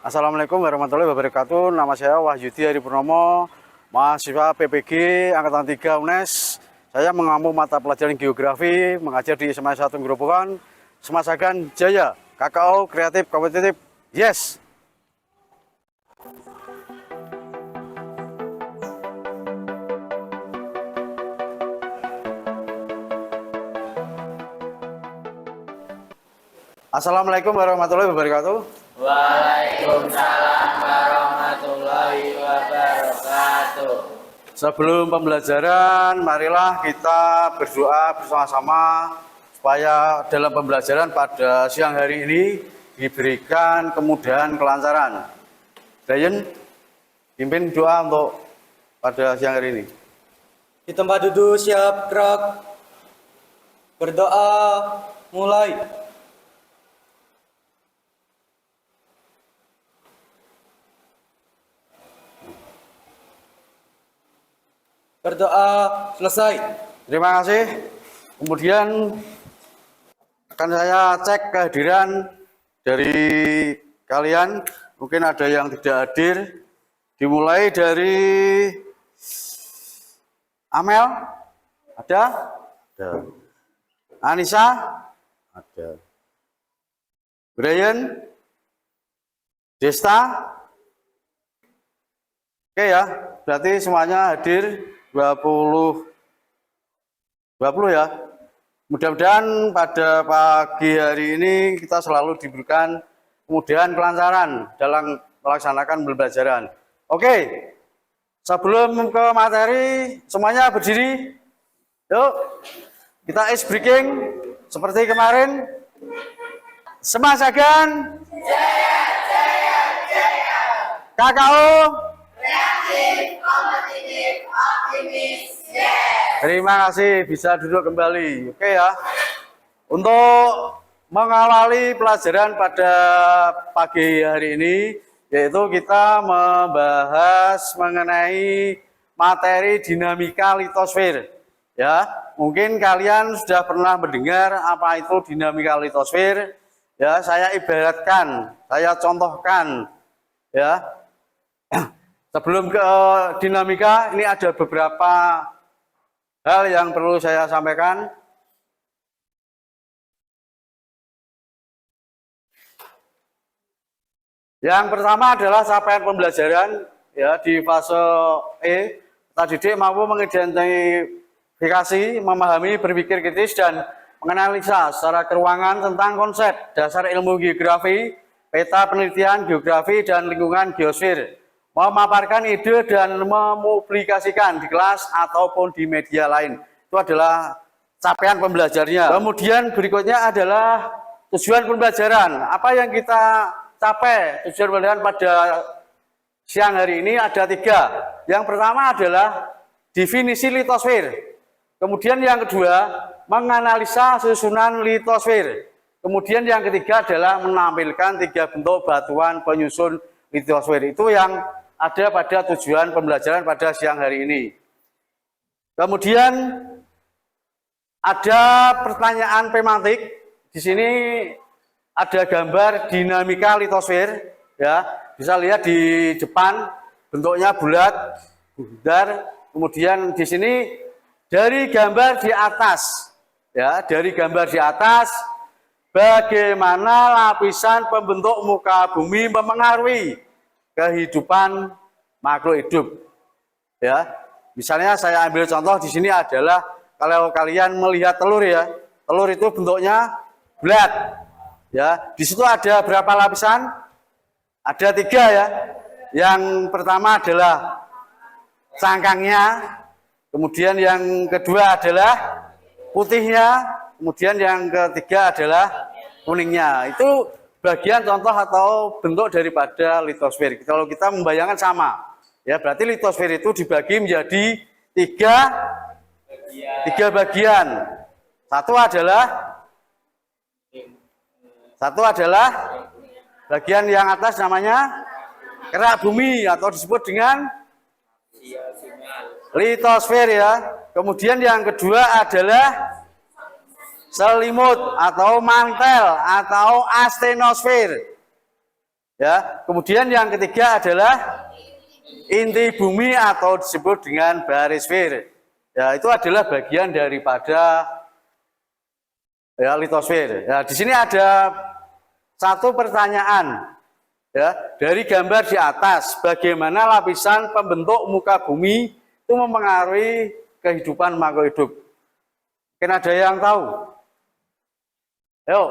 Assalamualaikum warahmatullahi wabarakatuh. Nama saya Wahyudi Hari Purnomo, mahasiswa PPG Angkatan 3 UNES. Saya mengampu mata pelajaran geografi, mengajar di SMA 1 Gerobokan, Semasagan Jaya, KKO Kreatif Kompetitif. Yes! Assalamualaikum warahmatullahi wabarakatuh. Waalaikumsalam warahmatullahi wabarakatuh. Sebelum pembelajaran, marilah kita berdoa bersama-sama supaya dalam pembelajaran pada siang hari ini diberikan kemudahan kelancaran. Dayan, pimpin doa untuk pada siang hari ini. Di tempat duduk siap gerak. Berdoa mulai. Berdoa selesai. Terima kasih. Kemudian akan saya cek kehadiran dari kalian. Mungkin ada yang tidak hadir. Dimulai dari Amel, ada? Ada. Anissa, ada. Brian, Desta, oke ya. Berarti semuanya hadir 20 ya. Mudah-mudahan pada pagi hari ini kita selalu diberikan kemudahan kelancaran dalam melaksanakan pembelajaran. Oke, sebelum ke materi, semuanya berdiri. Yuk, kita ice breaking seperti kemarin. Semasagan Jaya, Jaya, Jaya. KKO Kreatif, Kompetitif, Optimis. Yes. Terima kasih, bisa duduk kembali. Oke ya. Untuk mengawali pelajaran pada pagi hari ini, yaitu kita membahas mengenai materi dinamika litosfer. Ya, mungkin kalian sudah pernah mendengar apa itu dinamika litosfer. Ya, saya ibaratkan, saya contohkan. Ya, sebelum ke dinamika, ini ada beberapa hal yang perlu saya sampaikan. Yang pertama adalah capaian pembelajaran ya di fase E. Peserta didik mampu mengidentifikasi, memahami, berpikir kritis dan menganalisa secara keruangan tentang konsep dasar ilmu geografi, peta penelitian geografi dan lingkungan geosfer, memaparkan ide dan mempublikasikan di kelas ataupun di media lain. Itu adalah capaian pembelajarannya. Kemudian berikutnya adalah tujuan pembelajaran. Apa yang kita capai tujuan pembelajaran pada siang hari ini ada 3. Yang pertama adalah definisi litosfer. Kemudian yang kedua, menganalisa susunan litosfer. Kemudian yang ketiga adalah menampilkan 3 bentuk batuan penyusun litosfer. Itu yang ada pada tujuan pembelajaran pada siang hari ini. Kemudian ada pertanyaan tematik. Di sini ada gambar dinamika litosfer. Ya, bisa lihat di depan bentuknya bulat, bundar. Kemudian di sini dari gambar di atas, ya, dari gambar di atas, bagaimana lapisan pembentuk muka bumi mempengaruhi kehidupan makhluk hidup. Ya, misalnya saya ambil contoh di sini adalah kalau kalian melihat telur ya, telur itu bentuknya bulat. Ya, di situ ada berapa lapisan? Ada 3 ya. Yang pertama adalah cangkangnya, kemudian yang kedua adalah putihnya, kemudian yang ketiga adalah kuningnya. Itu bagian contoh atau bentuk daripada litosfer. Kalau kita membayangkan sama, ya berarti litosfer itu dibagi menjadi 3 bagian. Satu adalah bagian yang atas namanya kerak bumi atau disebut dengan litosfer ya. Kemudian yang kedua adalah selimut atau mantel atau astenosfer. Ya, kemudian yang ketiga adalah inti bumi atau disebut dengan barisfer. Ya, itu adalah bagian daripada ya litosfer. Ya, di sini ada satu pertanyaan. Ya, dari gambar di atas, bagaimana lapisan pembentuk muka bumi itu mempengaruhi kehidupan makhluk hidup? Mungkin ada yang tahu? Ayo.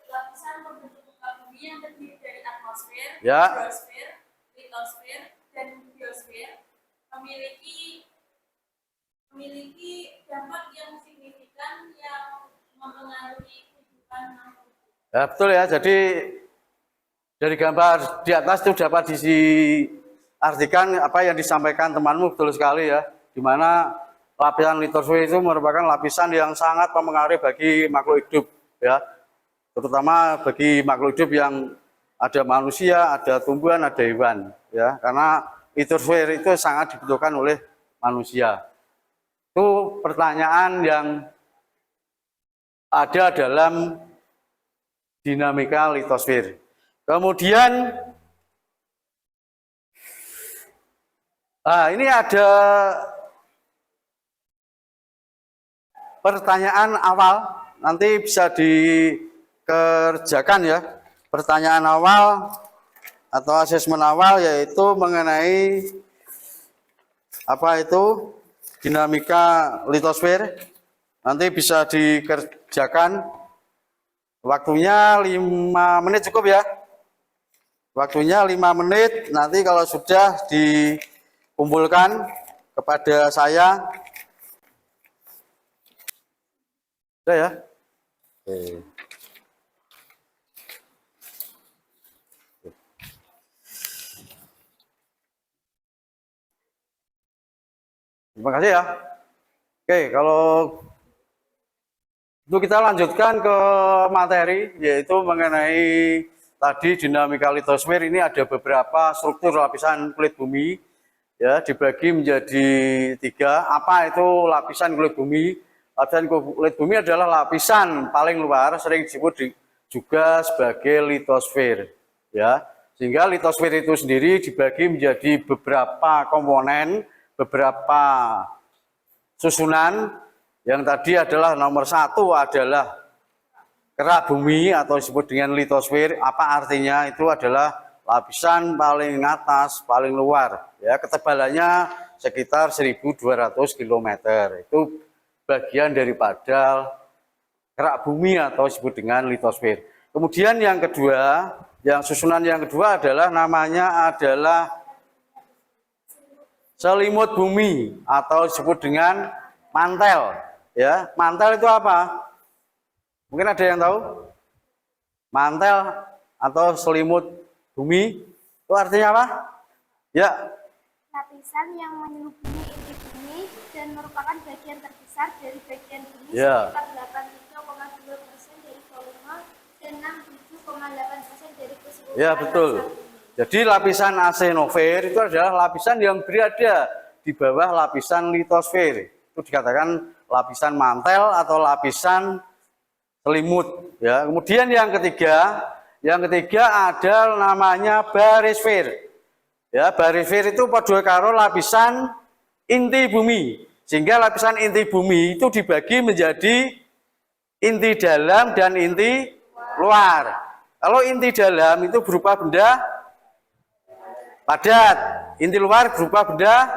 Lapisan pembentuk muka bumi yang terdiri dari atmosfer, Ya. hidrosfer, litosfer, dan biosfer memiliki dampak yang signifikan yang mempengaruhi kehidupan makhluk. Ya, betul ya. Jadi dari gambar di atas itu dapat diartikan apa yang disampaikan temanmu, betul sekali ya. Di mana lapisan litosfer itu merupakan lapisan yang sangat mempengaruhi bagi makhluk hidup ya. Terutama bagi makhluk hidup yang ada manusia, ada tumbuhan, ada hewan ya. Karena litosfer itu sangat dibutuhkan oleh manusia. Itu pertanyaan yang ada dalam dinamika litosfer. Kemudian ini ada pertanyaan awal, nanti bisa dikerjakan ya. Pertanyaan awal atau asesmen awal yaitu mengenai apa itu dinamika litosfer. Nanti bisa dikerjakan. Waktunya 5 menit cukup ya. Waktunya 5 menit, nanti kalau sudah dikumpulkan kepada saya. Sudah ya? Oke. Terima kasih ya. Oke, kalau itu kita lanjutkan ke materi, yaitu mengenai tadi dinamika litosfer. Ini ada beberapa struktur lapisan kulit bumi ya, dibagi menjadi 3. Apa itu lapisan kulit bumi? Lapisan kulit bumi adalah lapisan paling luar, sering disebut juga sebagai litosfer ya. Sehingga litosfer itu sendiri dibagi menjadi beberapa komponen, beberapa susunan. Yang tadi adalah nomor 1 adalah kerak bumi atau disebut dengan litosfer. Apa artinya? Itu adalah lapisan paling atas, paling luar. Ya, ketebalannya sekitar 1.200 km. Itu bagian daripada kerak bumi atau disebut dengan litosfer. Kemudian yang kedua, yang susunan yang kedua adalah namanya adalah selimut bumi atau disebut dengan mantel. Ya, mantel itu apa? Mungkin ada yang tahu? Mantel atau selimut bumi itu artinya apa? Ya. Lapisan yang menyelubuhi inti bumi dan merupakan bagian terbesar dari bagian bumi Ya. sekitar 87,2% dari volume dan 67,8% dari keseluruhan. Ya, betul. Jadi lapisan arsenofer itu adalah lapisan yang berada di bawah lapisan litosfer. Itu dikatakan lapisan mantel atau lapisan selimut ya. Kemudian yang ketiga ada namanya barisfer. Ya, barisfer itu pada karo lapisan inti bumi. Sehingga lapisan inti bumi itu dibagi menjadi inti dalam dan inti luar. Kalau inti dalam itu berupa benda padat, inti luar berupa benda.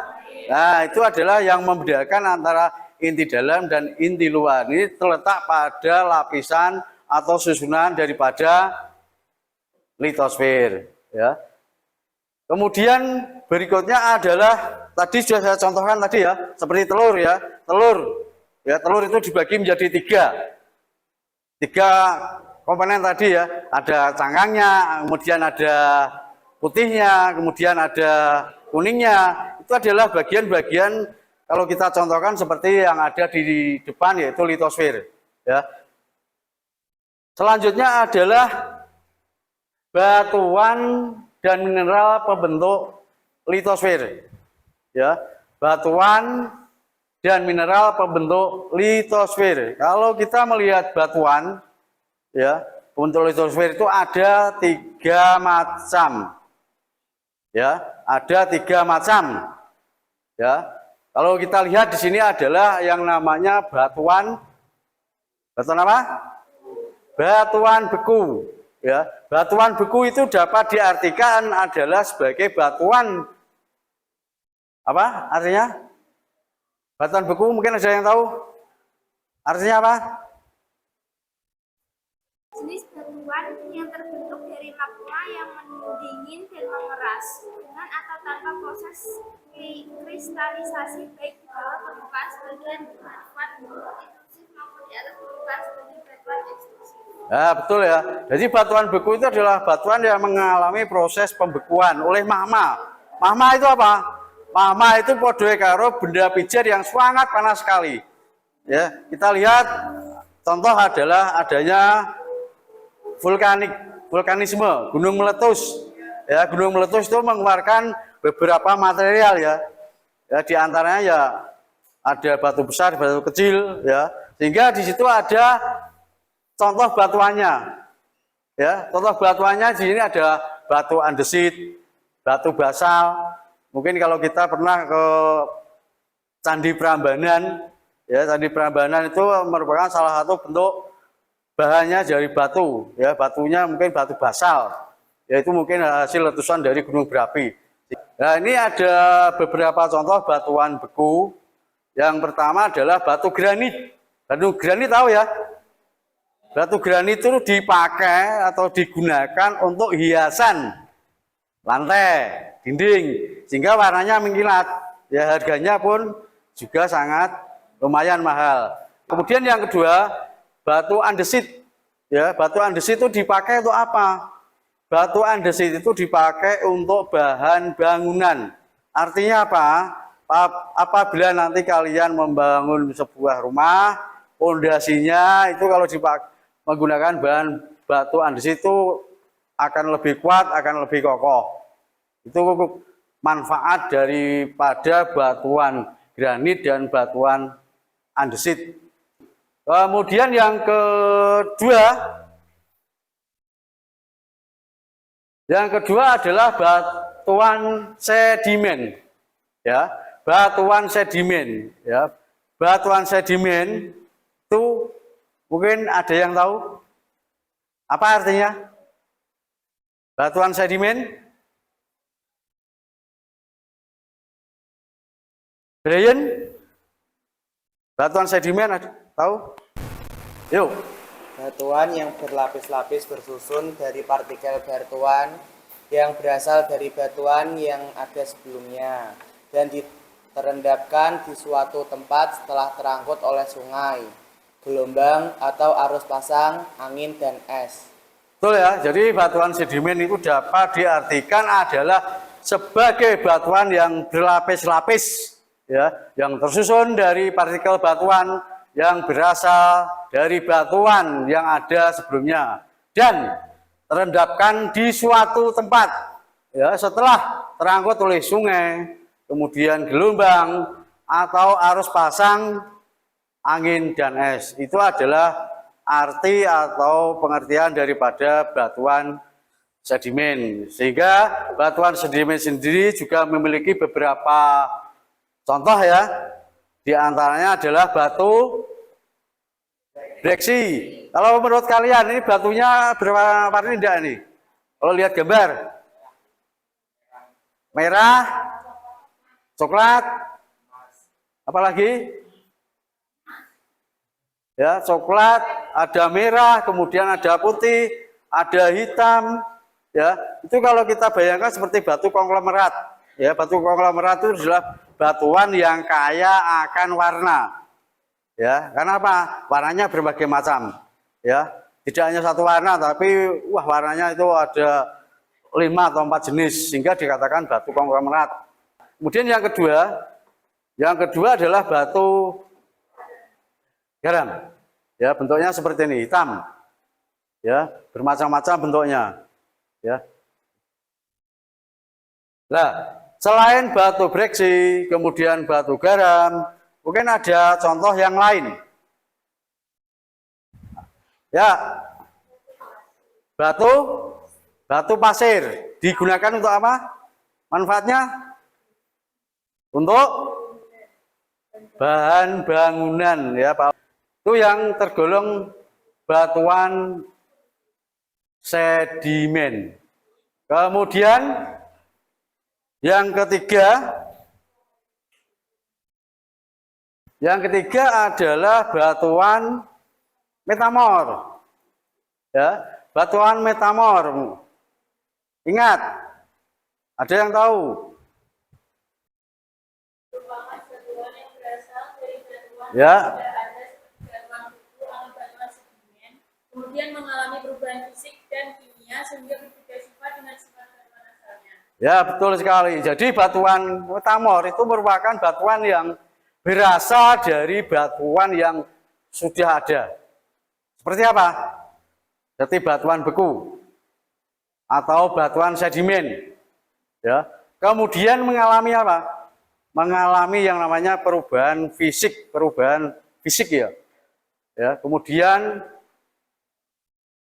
Nah, itu adalah yang membedakan antara inti dalam dan inti luar. Ini terletak pada lapisan atau susunan daripada litosfer ya. Kemudian berikutnya adalah tadi sudah saya contohkan tadi ya, seperti telur ya. Telur itu dibagi menjadi 3 komponen tadi ya. Ada cangkangnya, kemudian ada putihnya, kemudian ada kuningnya. Itu adalah bagian-bagian kalau kita contohkan seperti yang ada di depan yaitu litosfer ya. Selanjutnya adalah batuan dan mineral pembentuk litosfer ya. Batuan dan mineral pembentuk litosfer. Kalau kita melihat batuan ya, Bentuk litosfer itu ada 3 macam. Ya, ada 3 macam. Ya, kalau kita lihat di sini adalah yang namanya batuan apa? Batuan beku. Ya, batuan beku itu dapat diartikan adalah sebagai batuan apa? Artinya? Batuan beku mungkin ada yang tahu? Artinya apa? Jenis batuan yang terbentuk dari magma yang mendingin dan mengeras dengan atau tanpa proses kristalisasi baik di bawah permukaan sebagian batuan intrusif maupun di atas permukaan sebagai batuan ekstrusif. Ya, betul ya. Jadi batuan beku itu adalah batuan yang mengalami proses pembekuan oleh magma. Magma itu apa? Magma itu podoe karo benda pijar yang sangat panas sekali. Ya, kita lihat contoh adalah adanya vulkanisme, gunung meletus. Ya, gunung meletus itu mengeluarkan beberapa material ya. Ya, di antaranya ya ada batu besar, batu kecil ya. Sehingga di situ ada contoh batuannya. Ya, contoh batuannya di sini ada batu andesit, batu basal. Mungkin kalau kita pernah ke Candi Prambanan, ya Candi Prambanan itu merupakan salah satu bentuk bahannya dari batu, ya batunya mungkin batu basal, yaitu mungkin hasil letusan dari gunung berapi. Nah ini ada beberapa contoh batuan beku. Yang pertama adalah batu granit. Batu granit tahu ya? Batu granit itu dipakai atau digunakan untuk hiasan lantai, dinding, sehingga warnanya mengkilat. Ya harganya pun juga sangat lumayan mahal. Kemudian yang kedua, batu andesit. Ya, batu andesit itu dipakai untuk apa? Batu andesit itu dipakai untuk bahan bangunan. Artinya apa? Apabila nanti kalian membangun sebuah rumah, pondasinya itu kalau dipakai menggunakan bahan batu andesit itu akan lebih kuat, akan lebih kokoh. Itu manfaat daripada batuan granit dan batuan andesit. Kemudian yang kedua adalah batuan sedimen. Ya, batuan sedimen. Ya, batuan sedimen itu mungkin ada yang tahu apa artinya? Batuan sedimen? Brian? Batuan sedimen ada tahu? Yuk. Batuan yang berlapis-lapis bersusun dari partikel batuan yang berasal dari batuan yang ada sebelumnya dan terendapkan di suatu tempat setelah terangkut oleh sungai, gelombang atau arus pasang, angin, dan es. Betul ya, jadi batuan sedimen itu dapat diartikan adalah sebagai batuan yang berlapis-lapis, ya, yang tersusun dari partikel batuan yang berasal dari batuan yang ada sebelumnya dan terendapkan di suatu tempat, ya, setelah terangkut oleh sungai, kemudian gelombang atau arus pasang, angin, dan es. Itu adalah arti atau pengertian daripada batuan sedimen. Sehingga batuan sedimen sendiri juga memiliki beberapa contoh ya. Di antaranya adalah batu breksi. Kalau menurut kalian ini batunya berwarna indah nih? Kalau lihat gambar. Merah, coklat, apalagi? Ya, coklat, ada merah, kemudian ada putih, ada hitam, ya. Itu kalau kita bayangkan seperti batu konglomerat. Ya, batu konglomerat itu adalah batuan yang kaya akan warna. Ya, karena apa? Warnanya berbagai macam. Ya, tidak hanya satu warna, tapi wah warnanya itu ada 5 atau 4 jenis sehingga dikatakan batu konglomerat. Kemudian yang kedua adalah batu garam. Ya, bentuknya seperti ini, hitam. Ya, bermacam-macam bentuknya. Ya. Nah, selain batu breksi, kemudian batu garam, mungkin ada contoh yang lain. Ya. batu, batu pasir. Digunakan untuk apa? Manfaatnya? Untuk bahan bangunan ya Pak. Itu yang tergolong batuan sedimen. Kemudian yang ketiga adalah batuan metamor. Ya, batuan metamor. Ingat, ada yang tahu? merupakan batuan yang berasal dari batuan Ya. yang tidak ada seperti batuan kuku atau batuan sedimen, kemudian mengalami perubahan fisik dan kimia sehingga berbeda sifat dengan sifat batuan asalnya. Ya, betul sekali. Jadi batuan metamor itu merupakan batuan yang berasal dari batuan yang sudah ada. Seperti apa? Seperti batuan beku atau batuan sedimen. Ya. Kemudian mengalami apa? Mengalami yang namanya perubahan fisik ya. Ya, kemudian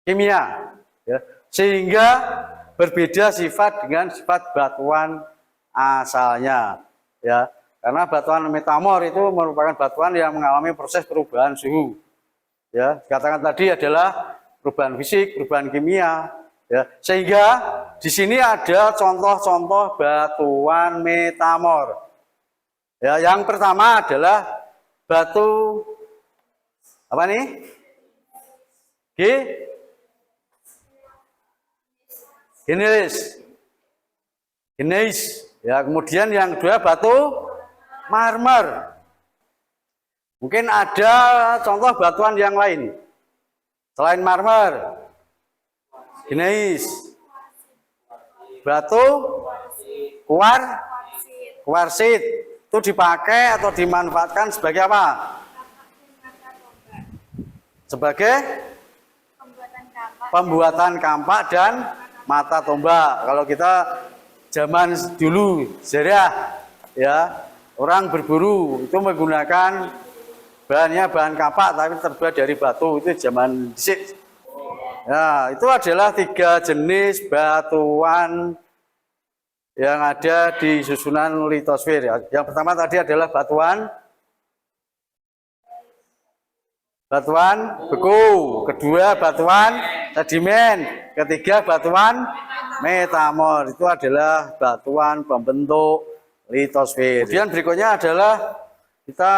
kimia, ya. Sehingga berbeda sifat dengan sifat batuan asalnya, ya. Karena batuan metamor itu merupakan batuan yang mengalami proses perubahan suhu. Ya, dikatakan tadi adalah perubahan fisik, perubahan kimia, ya. Sehingga di sini ada contoh-contoh batuan metamor. Ya, yang pertama adalah batu apa nih? Gneis. Ya, kemudian yang kedua batu marmer. Mungkin ada contoh batuan yang lain selain marmer, gneis, batu kuarsit. Itu dipakai atau dimanfaatkan sebagai apa? Sebagai pembuatan kampak dan mata tombak. Kalau kita zaman dulu sejarah, ya, orang berburu itu menggunakan bahannya bahan kapak tapi terbuat dari batu, itu zaman dhisik. Ya, itu adalah 3 jenis batuan yang ada di susunan litosfer. Yang pertama tadi adalah batuan beku, kedua batuan sedimen, ketiga batuan metamor. Itu adalah batuan pembentuk litosfer. Kemudian berikutnya adalah kita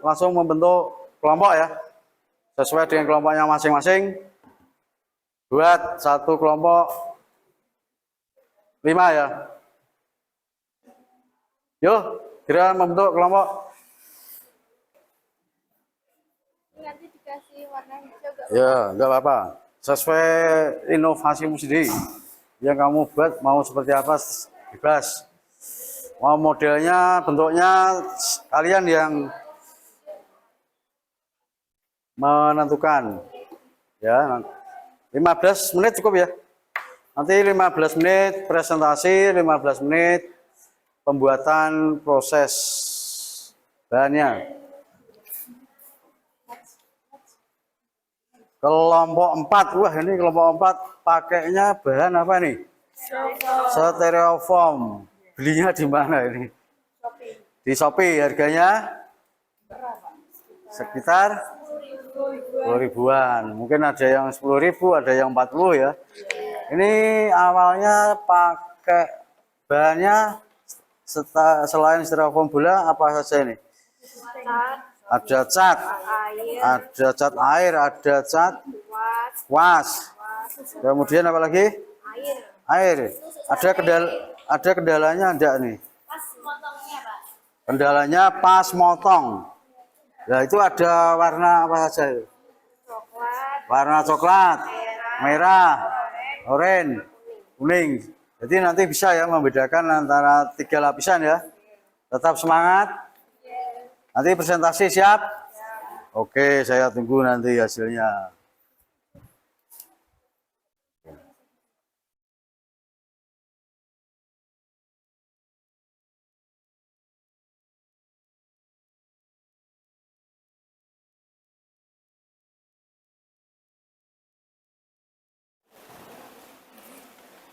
langsung membentuk kelompok ya, sesuai dengan kelompoknya masing-masing. Buat satu kelompok 5 ya. Yuk, kira membentuk kelompok. Nanti dikasih warna hijau gak? Ya, enggak apa-apa. Sesuai inovasimu sendiri. Yang kamu buat mau seperti apa, bebas. Mau modelnya, bentuknya, kalian yang menentukan. Ya, 15 menit cukup ya. Nanti 15 menit presentasi, 15 menit pembuatan proses bahannya. Kelompok 4, wah ini kelompok 4 pakainya bahan apa nih? Stereofoam. Belinya di mana ini? Di Shopee. Harganya sekitar 10 ribuan. Mungkin ada yang 10 ribu, ada yang 40 ya. Ini awalnya pakai bahannya selain stereofoam bola apa saja ini? Ada cat, ada cat was. Kemudian apa lagi? Air. Ada kendalanya enggak nih? Kendalanya pas motong. Nah, itu ada warna apa saja? Warna coklat, merah, oranye, kuning. Jadi nanti bisa ya membedakan antara 3 lapisan ya. Tetap semangat. Nanti presentasi siap? Oke, saya tunggu nanti hasilnya.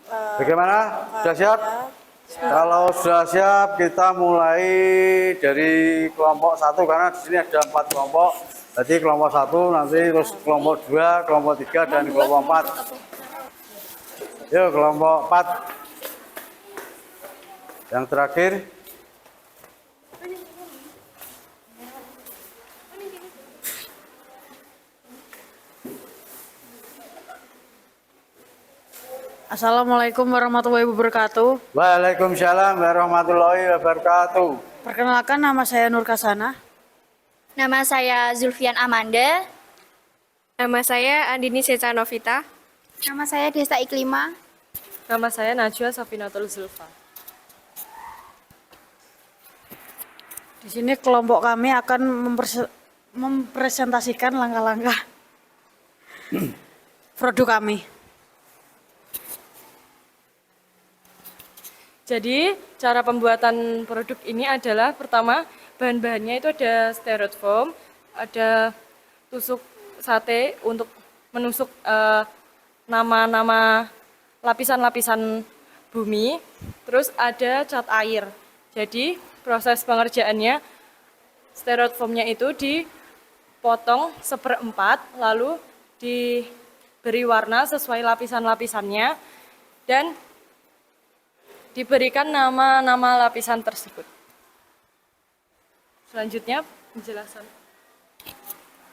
Bagaimana? Sudah siap? Kalau sudah siap, kita mulai dari kelompok 1 karena di sini ada 4 kelompok. Jadi kelompok 1 nanti terus kelompok 2, kelompok 3 dan kelompok 4. Yuk kelompok 4. Yang terakhir. Assalamualaikum warahmatullahi wabarakatuh. Waalaikumsalam warahmatullahi wabarakatuh. Perkenalkan, nama saya Nur Kasana. Nama saya Zulfian Amanda. Nama saya Andini Seca Novita. Nama saya Desta Iklima. Nama saya Najwa Safinatul Zulfa. Di sini kelompok kami akan mempresentasikan langkah-langkah produk kami. Jadi, cara pembuatan produk ini adalah pertama, bahan-bahannya itu ada styrofoam, ada tusuk sate untuk menusuk nama-nama lapisan-lapisan bumi, terus ada cat air. Jadi, proses pengerjaannya, styrofoamnya itu dipotong 1/4, lalu diberi warna sesuai lapisan-lapisannya, dan diberikan nama-nama lapisan tersebut. Selanjutnya penjelasan.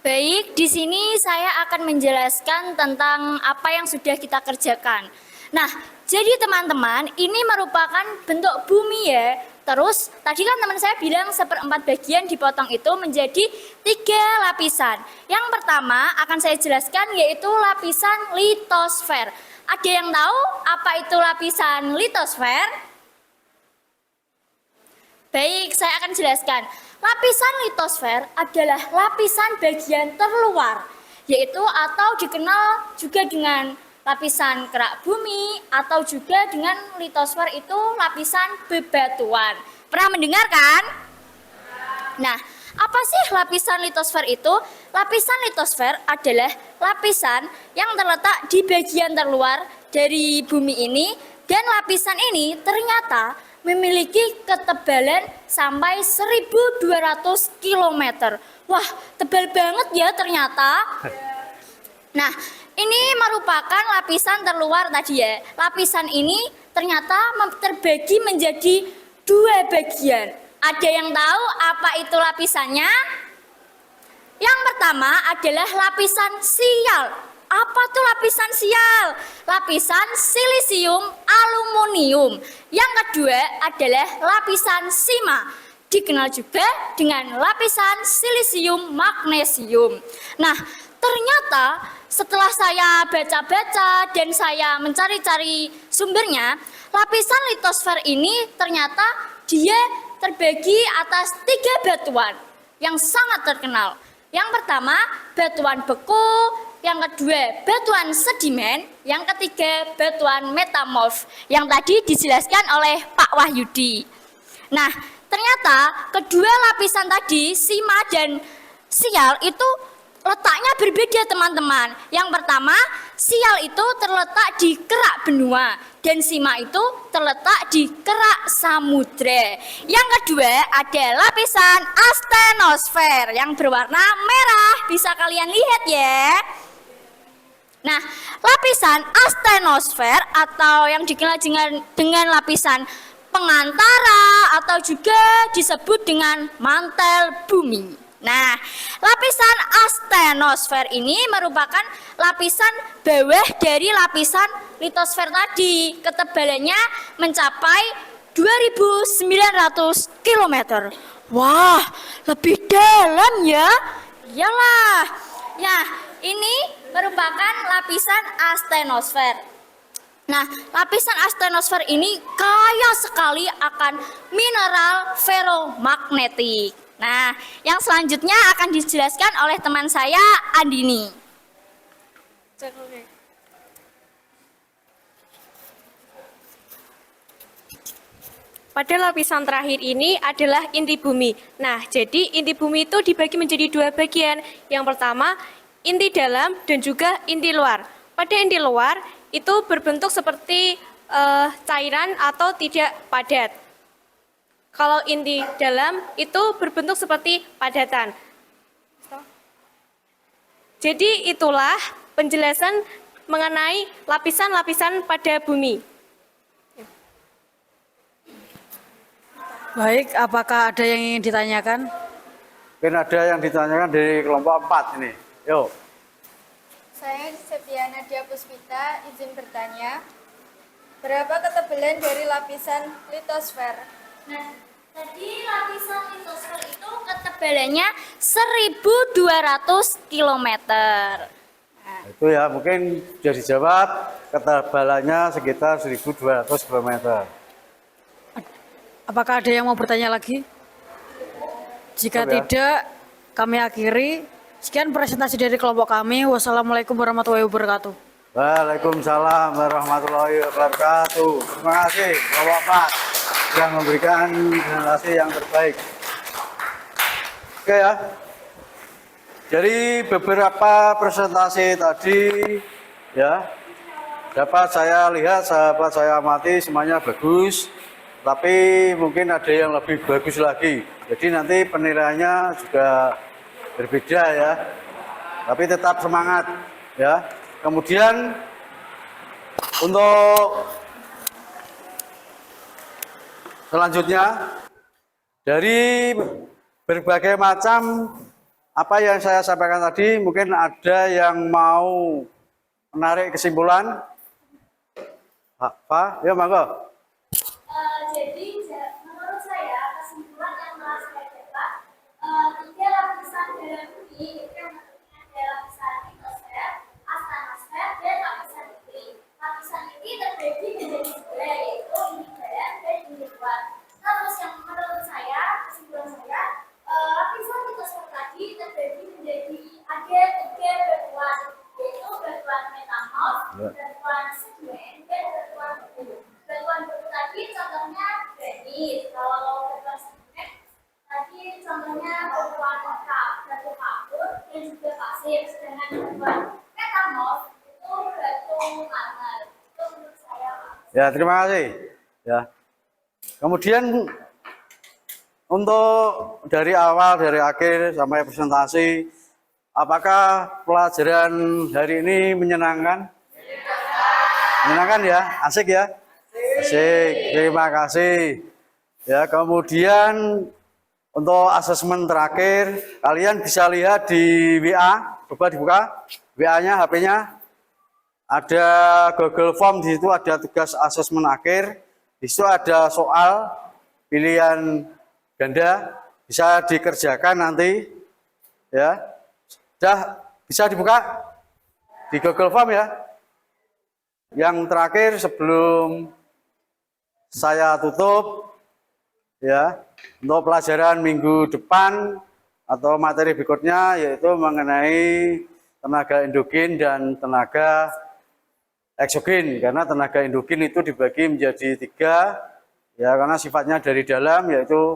Baik, di sini saya akan menjelaskan tentang apa yang sudah kita kerjakan. Nah, jadi teman-teman, ini merupakan bentuk bumi ya. Terus, tadi kan teman saya bilang 1/4 bagian dipotong itu menjadi 3 lapisan. Yang pertama akan saya jelaskan yaitu lapisan litosfer. Ada yang tahu apa itu lapisan litosfer? Baik, saya akan jelaskan. Lapisan litosfer adalah lapisan bagian terluar, yaitu atau dikenal juga dengan lapisan kerak bumi atau juga dengan litosfer itu lapisan bebatuan. Pernah mendengar kan? Nah, apa sih lapisan litosfer itu? Lapisan litosfer adalah lapisan yang terletak di bagian terluar dari bumi ini, dan lapisan ini ternyata memiliki ketebalan sampai 1.200 km. Wah, tebal banget ya ternyata. Nah, ini merupakan lapisan terluar tadi ya. Lapisan ini ternyata terbagi menjadi 2 bagian. Ada yang tahu apa itu lapisannya? Yang pertama adalah lapisan sial. Apa tuh lapisan sial? Lapisan silisium aluminium. Yang kedua adalah lapisan sima, dikenal juga dengan lapisan silisium magnesium. Nah, ternyata setelah saya baca-baca dan saya mencari-cari sumbernya, lapisan litosfer ini ternyata dia terbagi atas 3 batuan yang sangat terkenal. Yang pertama, batuan beku, yang kedua, batuan sedimen, yang ketiga, batuan metamorf, yang tadi dijelaskan oleh Pak Wahyudi. Nah, ternyata kedua lapisan tadi, sima dan sial itu letaknya berbeda teman-teman. Yang pertama, sial itu terletak di kerak benua dan sima itu terletak di kerak samudra. Yang kedua ada lapisan astenosfer yang berwarna merah. Bisa kalian lihat ya. Nah, lapisan astenosfer atau yang dikenal dengan lapisan pengantara atau juga disebut dengan mantel bumi. Nah, lapisan astenosfer ini merupakan lapisan bawah dari lapisan litosfer tadi. Ketebalannya mencapai 2.900 km. Wah, lebih dalam ya. Iyalah. Ya, ini merupakan lapisan astenosfer. Nah, lapisan astenosfer ini kaya sekali akan mineral ferromagnetik. Nah, yang selanjutnya akan dijelaskan oleh teman saya, Andini. Pada lapisan terakhir ini adalah inti bumi. Nah, jadi inti bumi itu dibagi menjadi 2 bagian. Yang pertama, inti dalam dan juga inti luar. Pada inti luar itu berbentuk seperti cairan atau tidak padat. Kalau inti dalam itu berbentuk seperti padatan. Jadi itulah penjelasan mengenai lapisan-lapisan pada bumi. Baik, apakah ada yang ingin ditanyakan? Mungkin ada yang ditanyakan dari kelompok 4 ini. Yuk. Saya Septiana Dia Puspita, izin bertanya. Berapa ketebalan dari lapisan litosfer? Nah, tadi lapisan litosfer itu ketebalannya 1.200 km. Itu ya, mungkin sudah dijawab, ketebalannya sekitar 1.200 km. Apakah ada yang mau bertanya lagi? Jika tidak, kami akhiri. Sekian presentasi dari kelompok kami. Wassalamualaikum warahmatullahi wabarakatuh. Waalaikumsalam warahmatullahi wabarakatuh. Terima kasih kelompok 4 yang memberikan presentasi yang terbaik. Oke ya. Dari beberapa presentasi tadi ya, dapat saya lihat, sahabat saya amati, semuanya bagus. Tapi mungkin ada yang lebih bagus lagi. Jadi nanti penilaiannya juga berbeda ya. Tapi tetap semangat ya. Kemudian untuk selanjutnya dari berbagai macam apa yang saya sampaikan tadi, mungkin ada yang mau menarik kesimpulan. Apa? Ya, monggo. Jadi menurut saya kesimpulan yang telah saya dapat, 3 lapisan dalam bumi itu yang bentuknya ada lapisan litosfer, astronosfer, dan lapisan iklim. Lapisan ini terbagi menjadi 2, yaitu inti dalam dan inti luar. Terus yang menurut saya kesimpulan saya, lapisan litosfer tadi terbagi menjadi ada 3 batuan, yaitu batuan metamorf, batuan sedimen, dan batuan beku. Batuan beku tadi contohnya granit, kalau batuan sedimen tadi contohnya batuan batu kapur dan juga pasir. Sedangkan batuan metamorf itu batu marmer. Itu menurut saya. Ya, terima kasih. Ya. Kemudian untuk dari awal, dari akhir sampai presentasi, apakah pelajaran hari ini menyenangkan? Menyenangkan ya, asik ya. Asik, terima kasih. Ya, kemudian untuk asesmen terakhir, kalian bisa lihat di WA, coba dibuka WA-nya, HP-nya. Ada Google Form, di situ ada tugas asesmen akhir. Di situ ada soal pilihan ganda, bisa dikerjakan nanti. Ya. Sudah bisa dibuka di Google Form ya. Yang terakhir sebelum saya tutup ya, untuk pelajaran minggu depan atau materi berikutnya yaitu mengenai tenaga endogen dan tenaga eksogen, karena tenaga endogen itu dibagi menjadi 3 ya, karena sifatnya dari dalam, yaitu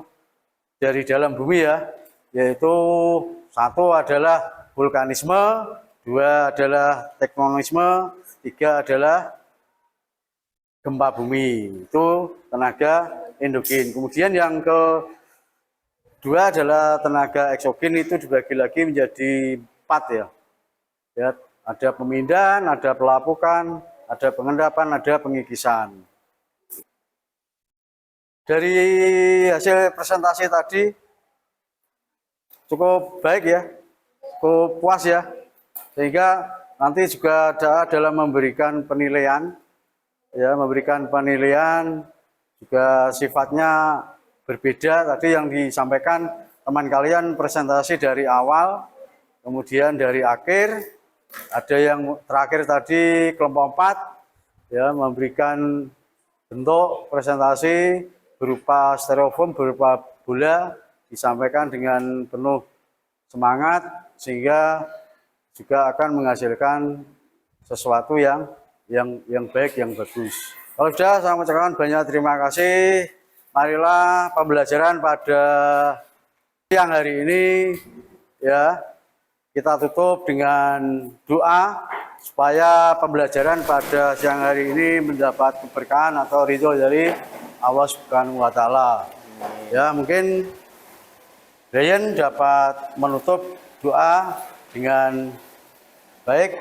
dari dalam bumi ya, yaitu 1 adalah vulkanisme, 2 adalah tektonisme, 3 adalah gempa bumi. Itu tenaga endogen. Kemudian yang kedua adalah tenaga eksogen, itu dibagi lagi menjadi 4 ya. Ya, ada pemindahan, ada pelapukan, ada pengendapan, ada pengikisan. Dari hasil presentasi tadi cukup baik ya, cukup puas ya, sehingga nanti juga ada dalam memberikan penilaian, ya, memberikan penilaian juga sifatnya berbeda. Tadi yang disampaikan teman kalian presentasi dari awal, kemudian dari akhir. Ada yang terakhir tadi kelompok 4 ya, memberikan bentuk presentasi berupa styrofoam, berupa bola, disampaikan dengan penuh semangat sehingga juga akan menghasilkan sesuatu yang baik, yang bagus. Kalau sudah, saya mengucapkan banyak terima kasih. Marilah pembelajaran pada siang hari ini ya, kita tutup dengan doa supaya pembelajaran pada siang hari ini mendapat keberkahan atau ridho dari Allah Subhanahu wa Ta'ala. Ya, mungkin Ryan dapat menutup doa dengan baik.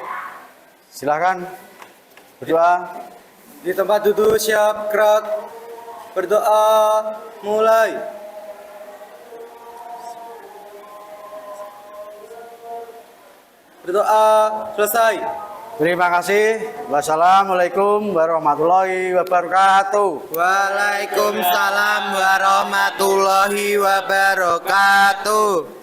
Silakan berdoa. Di tempat duduk siap gerak. Berdoa mulai. Berdoa selesai. Terima kasih. Wassalamualaikum warahmatullahi wabarakatuh. Waalaikumsalam warahmatullahi wabarakatuh.